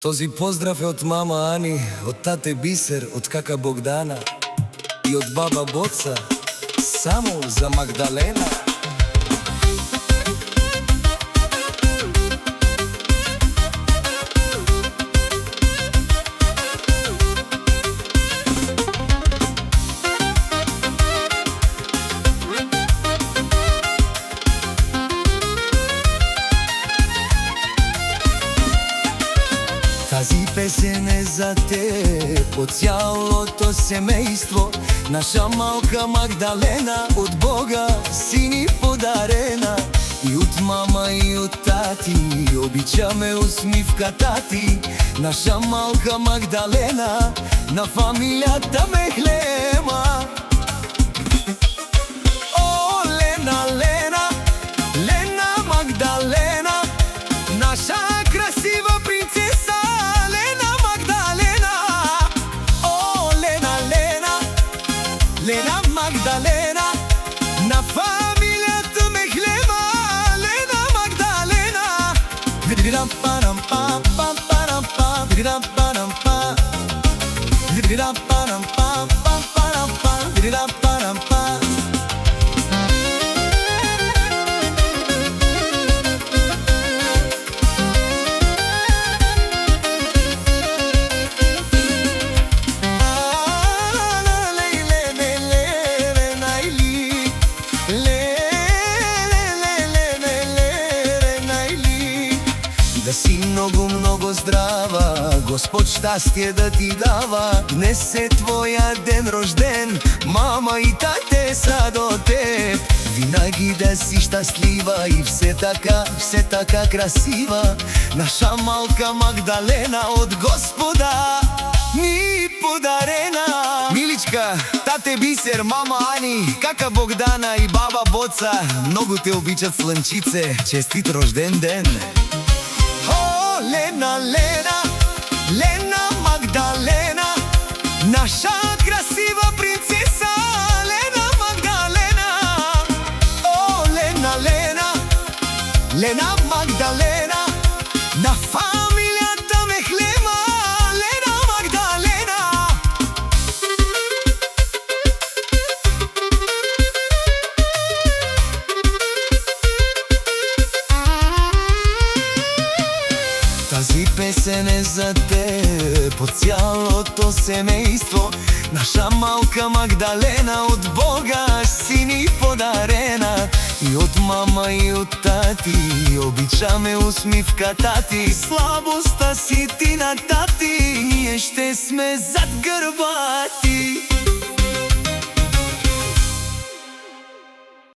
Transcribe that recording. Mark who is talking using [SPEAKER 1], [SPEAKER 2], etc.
[SPEAKER 1] Този поздрав е од мама Ани, од тате Бисер, од кака Богдана и од баба Боца, само за Магдалена. Тази песен е за те, по цялото семејство. Наша малка Магдалена, од Бога си ни подарена. И од мама и од тати, обичаме усмивката ти. Наша малка Магдалена, на фамилијата ме глема. О, Лена, Лена, Лена Магдалена, наша красива принцеса. Лена Магдалена, на фамилијата ме глема. Лена Магдалена. Видирам парам пам пам парам пам, видирам парам пам, видирам парам пам пам парам пам, видирам парам пам. Да си много, много здрава, Господ щастие да ти дава. Днес е твоя ден рожден, мама и тате са до теб. Винаги да си щастлива и все така красива. Наша малка Магдалена, од Господа ни подарена. Миличка, тате Бисер, мама Ани, кака Богдана и баба Боца, многу те обичат слънчице, честит рожден ден. Лена, Лена, Лена Магдалена, наша красива принцеса. Лена Магдалена. О, Лена, Лена, Лена Магдалена, на фамилијата ме глема. Лена Магдалена. Тази песен е за те, по цялото семејство. Наша малка Магдалена, од Бога си ни подарена. И од мама и од тати, обичаме усмивката ти. Слабоста си ти на тати, ние ще сме зад гърба ти.